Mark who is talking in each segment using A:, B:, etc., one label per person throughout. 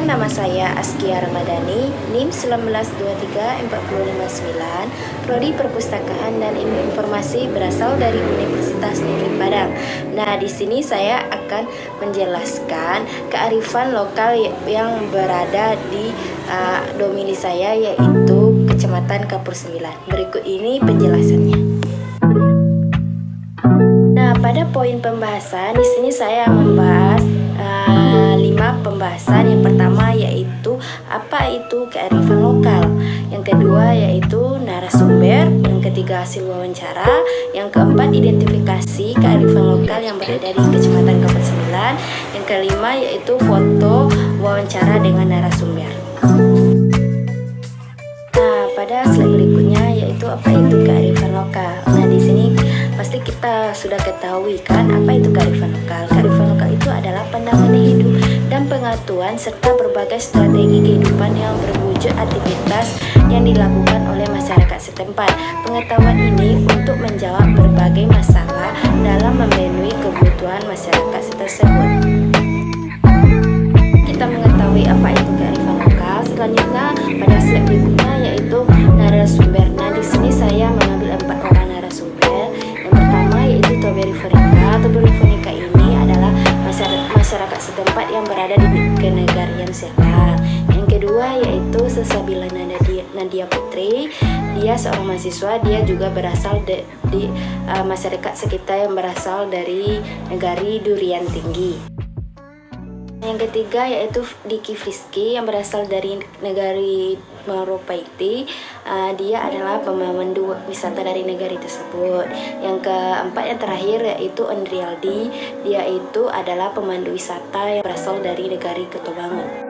A: Perkenalkan, nama saya Askia Ramadhani, NIM 1923459, Prodi Perpustakaan dan Ilmu Informasi berasal dari Universitas Negeri Padang. Nah, di sini saya akan menjelaskan kearifan lokal yang berada di domili saya, yaitu Kecamatan Kapur 9. Berikut ini penjelasannya. Nah, pada poin pembahasan di sini saya membahas 5 pembahasan. Yang pertama yaitu apa itu kearifan lokal, yang kedua yaitu narasumber, yang ketiga hasil wawancara, yang keempat identifikasi kearifan lokal yang berada di Kecamatan Kapur 9, yang kelima yaitu foto wawancara dengan narasumber. Nah, pada slide berikutnya yaitu apa itu kearifan lokal. Nah, di sini pasti kita sudah ketahui kan apa itu kearifan lokal. Kearifan lokal itu adalah pandangan hidup dan pengetahuan serta berbagai strategi kehidupan yang berwujud aktivitas yang dilakukan oleh masyarakat setempat. Pengetahuan ini untuk menjawab berbagai masalah dalam memenuhi kebutuhan masyarakat tersebut. Kita mengetahui apa itu kearifan lokal. Selanjutnya pada slide berikutnya yaitu narasumber. Nah, di sini saya mengambil 4 orang narasumber. Yang pertama yaitu Toberi Fonika. Toberi Fonika ini adalah masyarakat setempat yang berada di Kenegarian Sialang. Yang kedua yaitu Sesabila Nadia Putri. Dia seorang mahasiswa. Dia juga berasal di masyarakat sekitar yang berasal dari Negari Durian Tinggi. Yang ketiga yaitu Diki Friski yang berasal dari negari Meropaiti. Dia adalah pemandu wisata dari negari tersebut. Yang keempat yang terakhir yaitu Andrialdi. Dia itu adalah pemandu wisata yang berasal dari negari Ketobangun.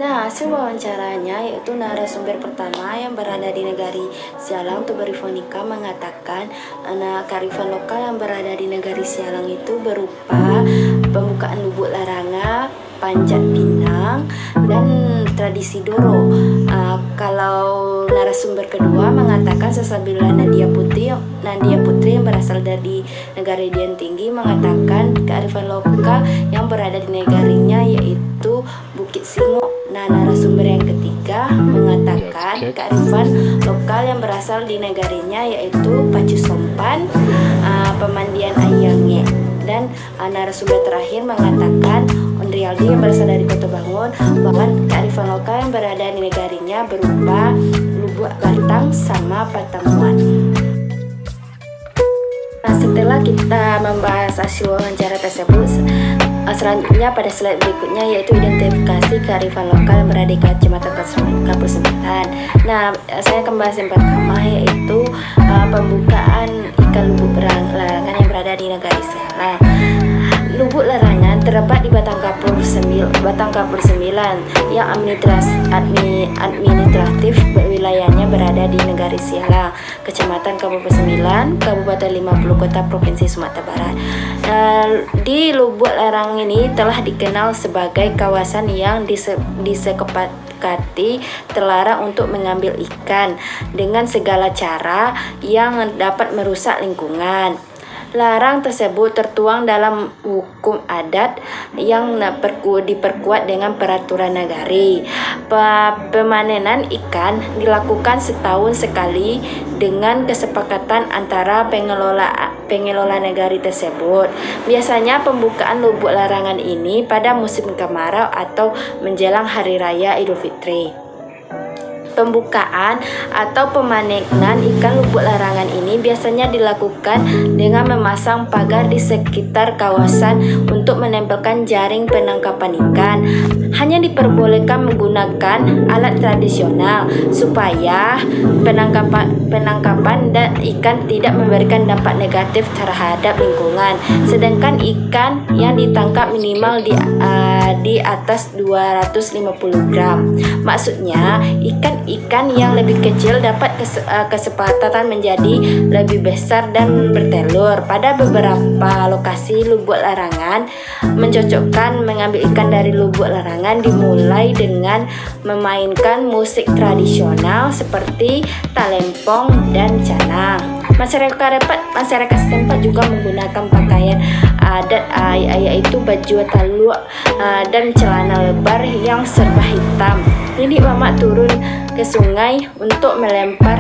A: Nah, hasil wawancaranya yaitu narasumber pertama yang berada di negari Sialang, Toberi Fonika, mengatakan kearifan lokal yang berada di negari Sialang itu berupa pembukaan Lubuk Laranga, Panjat Pinang, dan tradisi Doro. Kalau narasumber kedua mengatakan Sesabila Nadia Putri yang berasal dari negara Durian Tinggi mengatakan kearifan lokal yang berada di negarinya yaitu Bukit Singo. Nah, narasumber yang ketiga mengatakan kearifan lokal yang berasal di negarinya yaitu Pacu Sompan, Pemandian Ayangnya. Dan narasumber terakhir mengatakan Ondrialdi yang berasal dari Kota Bangun bahwa kearifan lokal yang berada di negarinya berupa Lubuk Batang sama Patamuan. Nah, setelah kita membahas hasil wawancara tersebut, selanjutnya pada slide berikutnya yaitu identifikasi kearifan lokal yang berada di Kecamatan Kapur 9. Nah, saya akan bahas yang pertama yaitu pembukaan ikan lubuk larangan yang berada di negari Sialang. Lubuk larangan terdapat di Batang Kapur 9 yang administratif wilayahnya berada di negari Sialang, Kecamatan Kapur 9, Kabupaten 50 Kota, Provinsi Sumatera Barat. Di Lubuk Larangan ini telah dikenal sebagai kawasan yang disepakati terlarang untuk mengambil ikan dengan segala cara yang dapat merusak lingkungan. Larang tersebut tertuang dalam hukum adat yang diperkuat dengan peraturan negari. Pemanenan ikan dilakukan setahun sekali dengan kesepakatan antara pengelola negari tersebut. Biasanya pembukaan lubuk larangan ini pada musim kemarau atau menjelang Hari Raya Idul Fitri. Pembukaan atau pemanenan ikan lubuk larangan ini biasanya dilakukan dengan memasang pagar di sekitar kawasan untuk menempelkan jaring penangkapan ikan. Hanya diperbolehkan menggunakan alat tradisional supaya penangkapan dan ikan tidak memberikan dampak negatif terhadap lingkungan. Sedangkan ikan yang ditangkap minimal di atas 250 gram. Maksudnya ikan yang lebih kecil dapat kesempatan menjadi lebih besar dan bertelur. Pada beberapa lokasi lubuk larangan mencocokkan mengambil ikan dari lubuk larangan dimulai dengan memainkan musik tradisional seperti talempong dan canang. Masyarakat setempat juga menggunakan pakaian adat, yaitu baju taluk dan celana lebar yang serba hitam. Nenek mama turun ke sungai untuk melempar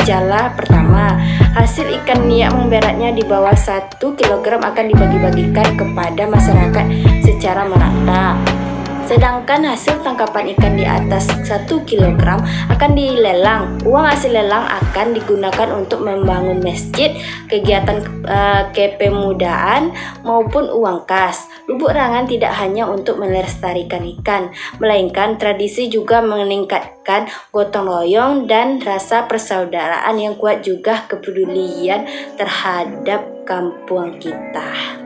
A: jala pertama. Hasil ikan yang beratnya di bawah 1 kilogram akan dibagi-bagikan kepada masyarakat secara merata. Sedangkan hasil tangkapan ikan di atas 1 kilogram akan dilelang. Uang hasil lelang akan digunakan untuk membangun masjid, kegiatan kepemudaan maupun uang kas. Lubuk Rangan tidak hanya untuk melestarikan ikan, melainkan tradisi juga meningkatkan gotong royong dan rasa persaudaraan yang kuat, juga kepedulian terhadap kampung kita.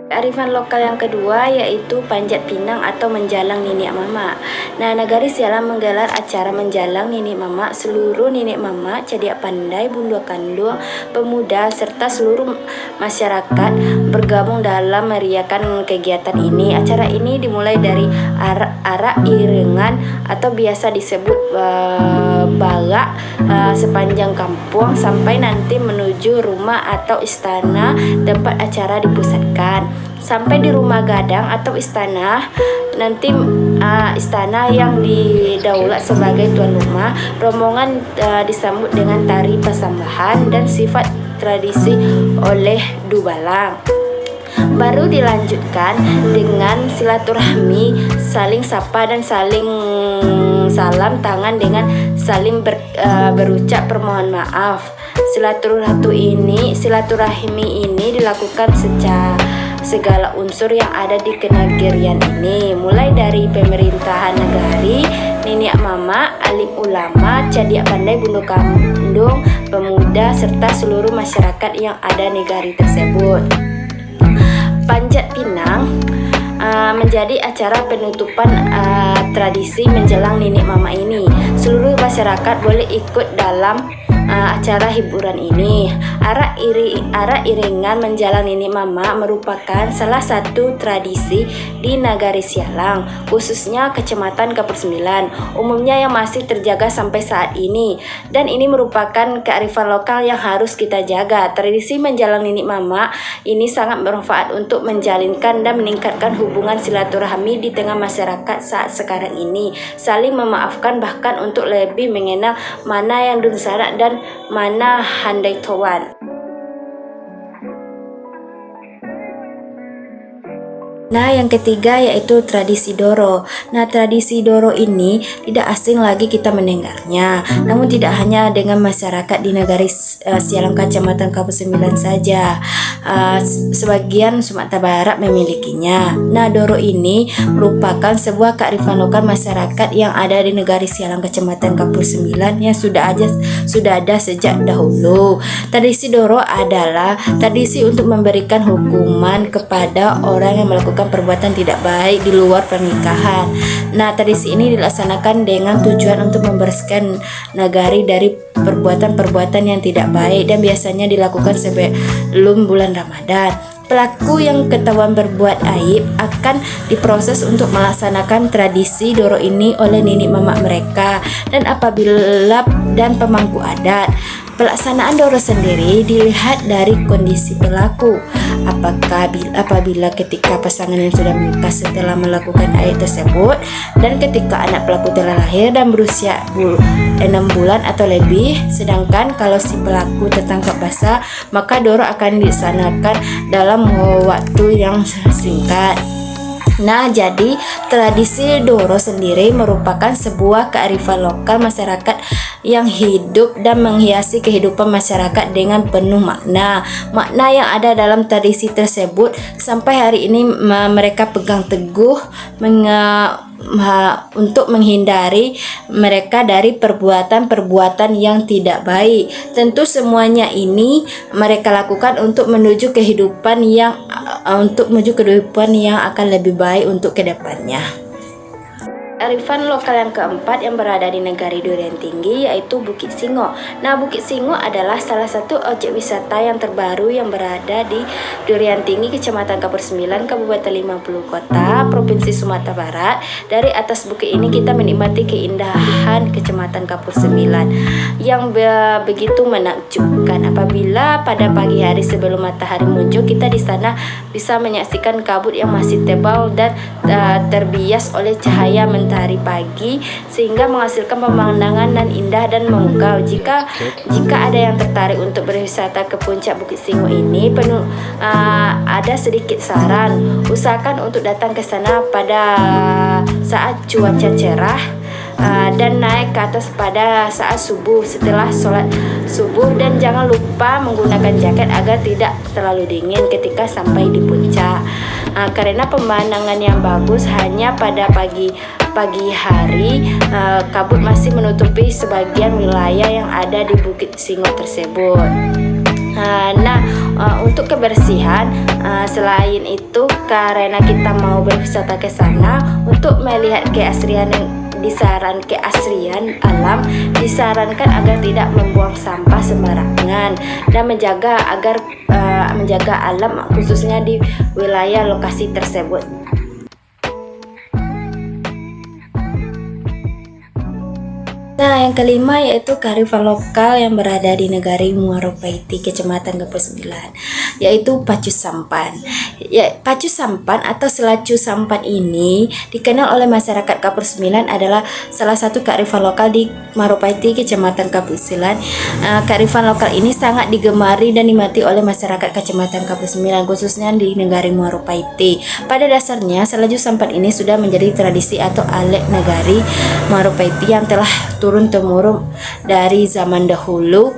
A: Kearifan lokal yang kedua yaitu panjat pinang atau menjalang nenek mama. Nah, Nagari Sialang menggelar acara menjalang nenek mama. Seluruh nenek mama, cadia pandai, bunda kandung, pemuda, serta seluruh masyarakat bergabung dalam meriahkan kegiatan ini. Acara ini dimulai dari arak irengan atau biasa disebut balak sepanjang kampung sampai nanti menuju rumah atau istana tempat acara dipusatkan. Sampai di rumah gadang atau istana, nanti istana yang didaulat sebagai tuan rumah, rombongan disambut dengan tari pasambahan dan sifat tradisi oleh Dubalang. Baru dilanjutkan dengan silaturahmi, saling sapa dan saling salam tangan dengan saling berucap permohon maaf. Silaturahmi ini dilakukan secara segala unsur yang ada di kenegarian ini, mulai dari pemerintahan negari, nenek mama, alim ulama, cadia pandai, bunda kandung, pemuda, serta seluruh masyarakat yang ada negari tersebut. Panjat pinang menjadi acara penutupan tradisi menjelang nenek mama ini. Seluruh masyarakat boleh ikut dalam acara hiburan ini. Arak iringan menjalang nenek mama merupakan salah satu tradisi di Nagari Sialang, khususnya Kecamatan Kapur Sembilan, umumnya yang masih terjaga sampai saat ini. Dan ini merupakan kearifan lokal yang harus kita jaga. Tradisi menjalang nenek mama ini sangat bermanfaat untuk menjalinkan dan meningkatkan hubungan silaturahmi di tengah masyarakat saat sekarang ini. Saling memaafkan, bahkan untuk lebih mengenal mana yang dunsana dan mana handai towan. Nah, yang ketiga yaitu tradisi Doro. Nah, tradisi Doro ini tidak asing lagi kita mendengarnya. Namun tidak hanya dengan masyarakat di Nagari Sialang Kecamatan Kapur Sembilan saja. Sebagian Sumatera Barat memilikinya. Nah, Doro ini merupakan sebuah kearifan lokal masyarakat yang ada di Nagari Sialang Kecamatan Kapur Sembilan yang sudah ada sejak dahulu. Tradisi Doro adalah tradisi untuk memberikan hukuman kepada orang yang melakukan perbuatan tidak baik di luar pernikahan. Nah, tradisi ini dilaksanakan dengan tujuan untuk membersihkan nagari dari perbuatan-perbuatan yang tidak baik dan biasanya dilakukan sebelum bulan Ramadan. Pelaku yang ketahuan berbuat aib akan diproses untuk melaksanakan tradisi Doro ini oleh nenek mama mereka dan pemangku adat. Pelaksanaan Doro sendiri dilihat dari kondisi pelaku. Apabila ketika pasangan yang sudah menikah setelah melakukan aib tersebut dan ketika anak pelaku telah lahir dan berusia 6 bulan atau lebih. Sedangkan kalau si pelaku tertangkap basah, maka Doro akan dilaksanakan dalam waktu yang singkat. Nah, jadi tradisi Doro sendiri merupakan sebuah kearifan lokal masyarakat yang hidup dan menghiasi kehidupan masyarakat dengan penuh makna. Makna yang ada dalam tradisi tersebut sampai hari ini mereka pegang teguh untuk menghindari mereka dari perbuatan-perbuatan yang tidak baik. Tentu semuanya ini mereka lakukan untuk menuju kehidupan yang akan lebih baik untuk kedepannya. Kearifan lokal yang keempat yang berada di negari Durian Tinggi yaitu Bukit Singo. Nah, Bukit Singo adalah salah satu objek wisata yang terbaru yang berada di Durian Tinggi, Kecamatan Kapur Sembilan, Kabupaten 50 Kota, Provinsi Sumatera Barat. Dari atas bukit ini kita menikmati keindahan Kecamatan Kapur Sembilan yang begitu menakjubkan. Apabila pada pagi hari sebelum matahari muncul, kita di sana bisa menyaksikan kabut yang masih tebal dan terbias oleh cahaya matahari pagi sehingga menghasilkan pemandangan dan indah dan memukau. Jika ada yang tertarik untuk berwisata ke puncak Bukit Singo ini, ada sedikit saran. Usahakan untuk datang ke sana pada saat cuaca cerah dan naik ke atas pada saat subuh setelah sholat subuh, dan jangan lupa menggunakan jaket agar tidak terlalu dingin ketika sampai di puncak. Karena pemandangan yang bagus hanya pada pagi hari, kabut masih menutupi sebagian wilayah yang ada di Bukit Singo tersebut. Untuk kebersihan, selain itu karena kita mau berwisata ke sana untuk melihat keasrian alam, disarankan agar tidak membuang sampah sembarangan dan menjaga alam khususnya di wilayah lokasi tersebut. Nah, yang kelima yaitu kearifan lokal yang berada di negari Muaro Paiti, Kecamatan Kapur Sembilan, yaitu Pacu Sampan. Pacu Sampan atau Selacu Sampan ini dikenal oleh masyarakat Kapur Sembilan adalah salah satu kearifan lokal di Muaro Paiti, Kecamatan Kapur Sembilan. Kearifan lokal ini sangat digemari dan dinikmati oleh masyarakat Kecamatan Kapur Sembilan, khususnya di negari Muaro Paiti. Pada dasarnya, Selacu Sampan ini sudah menjadi tradisi atau alet negari Muaro Paiti yang telah turun-temurun dari zaman dahulu.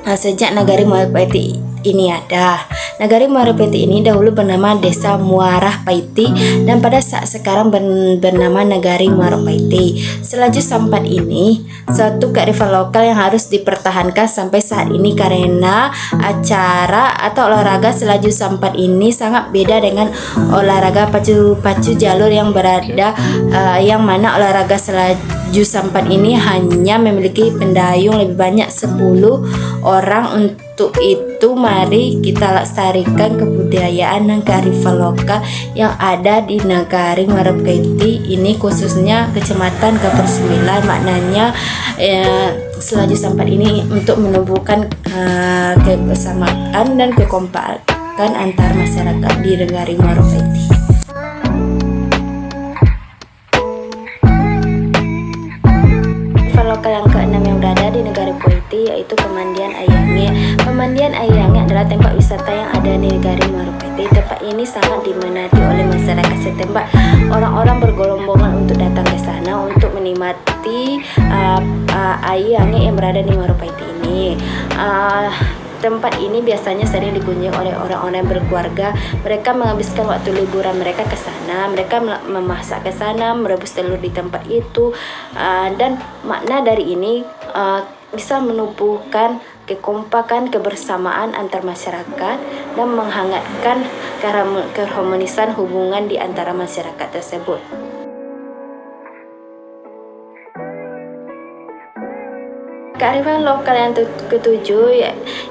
A: Sejak negari Muaro Paiti ini ada. Negari Muaro Paiti ini dahulu bernama Desa Muarah Paiti dan pada saat sekarang bernama Negari Muaro Paiti. Selacu Sampan ini suatu kearifan lokal yang harus dipertahankan sampai saat ini karena acara atau olahraga Selaju Sampan ini sangat beda dengan olahraga pacu jalur yang yang mana olahraga Selaju Sampan ini hanya memiliki pendayung lebih banyak 10 orang. Untuk itu mari kita lestarikan kebudayaan dan kearifan lokal yang ada di negari Muaro Paiti ini, khususnya Kecamatan Kapur Sembilan. Maknanya Selaju Sampan ini untuk menumbuhkan kebersamaan dan kekompakan antar masyarakat di negari Muaro Paiti. Lokal yang keenam yang berada di negari Paiti yaitu Pemandian Ayange. Pemandian Ayange adalah tempat wisata yang ada di negari Muaro Paiti. Tempat ini sangat diminati oleh masyarakat setempat. Orang-orang bergerombongan untuk datang ke sana untuk menikmati Ayange yang berada di Muaro Paiti ini. Tempat ini biasanya sering dikunjungi oleh orang-orang berkeluarga. Mereka menghabiskan waktu liburan mereka ke sana. Mereka memasak ke sana, merebus telur di tempat itu. Dan makna dari ini bisa menumbuhkan kekompakan, kebersamaan antar masyarakat dan menghangatkan keharmonisan hubungan di antara masyarakat tersebut. Kearifan lokal yang ketujuh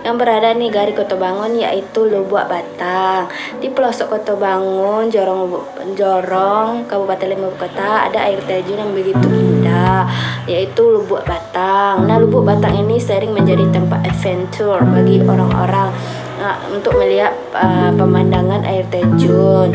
A: yang berada di negari Kota Bangun yaitu Lubuk Batang. Di pelosok Kota Bangun, Jorong, Kabupaten 50 Kota, ada air terjun yang begitu indah yaitu Lubuk Batang. Nah, Lubuk Batang ini sering menjadi tempat adventure bagi orang-orang untuk melihat pemandangan air terjun.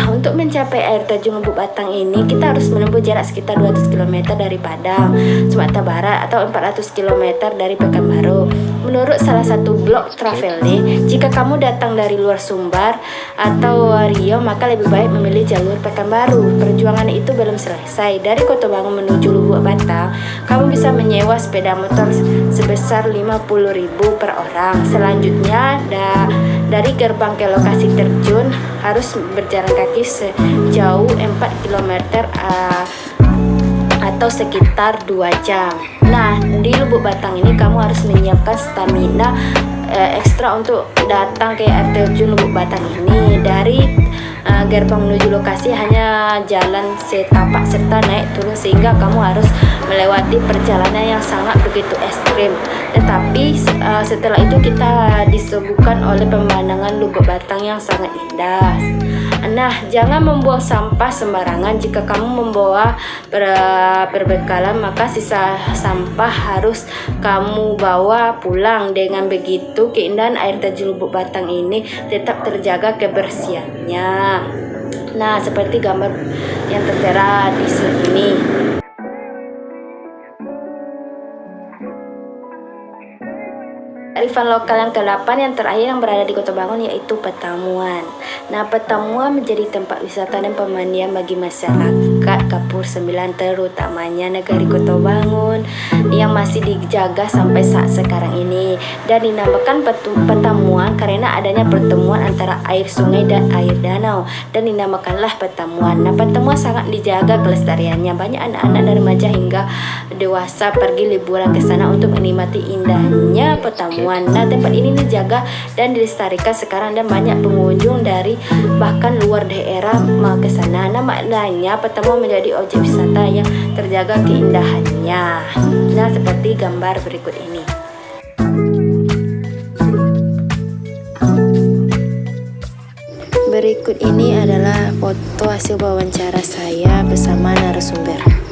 A: Untuk mencapai air terjun Lubuk Batang ini kita harus menempuh jarak sekitar 200 km dari Padang, Sumatera Barat atau 400 km dari Pekanbaru. Menurut salah satu blog traveling, jika kamu datang dari luar Sumbar atau Riau, maka lebih baik memilih jalur Pekanbaru. Perjuangan itu belum selesai. Dari Kota Bangun menuju Lubuk Batang, kamu bisa menyewa sepeda motor sebesar 50.000 per orang. Selanjutnya dari gerbang ke lokasi terjun harus berjalan kaki sejauh 4 km atau sekitar 2 jam. Nah, di Lubuk Batang ini kamu harus menyiapkan stamina ekstra untuk datang ke air terjun Lubuk Batang ini. Dari gerbang menuju lokasi hanya jalan setapak serta naik turun, sehingga kamu harus melewati perjalanan yang sangat begitu ekstrim. Tetapi setelah itu kita disuguhkan oleh pemandangan Lubuk Batang yang sangat indah. Nah, jangan membuang sampah sembarangan. Jika kamu membawa perbekalan, maka sisa sampah harus kamu bawa pulang. Dengan begitu, keindahan air terjun Lubuk Batang ini tetap terjaga kebersihannya. Nah, seperti gambar yang tertera di slide ini. Kearifan lokal yang ke-8 yang terakhir yang berada di Kota Bangun yaitu Petamuan. Nah, Petamuan menjadi tempat wisata dan pemandian bagi masyarakat Kapur 9, terutamanya negari Kota Bangun yang masih dijaga sampai saat sekarang ini, dan dinamakan Petamuan karena adanya pertemuan antara air sungai dan air danau, dan dinamakanlah Petamuan. Nah, Petamuan sangat dijaga kelestariannya. Banyak anak-anak dan remaja hingga dewasa pergi liburan ke sana untuk menikmati indahnya Petamuan. Nah, tempat ini dijaga dan dilestarikan sekarang, dan banyak pengunjung dari bahkan luar daerah mau ke sana. Nah, maknanya Petamuan menjadi objek wisata yang terjaga keindahannya. Nah, seperti gambar berikut ini. Berikut ini adalah foto hasil wawancara saya bersama narasumber.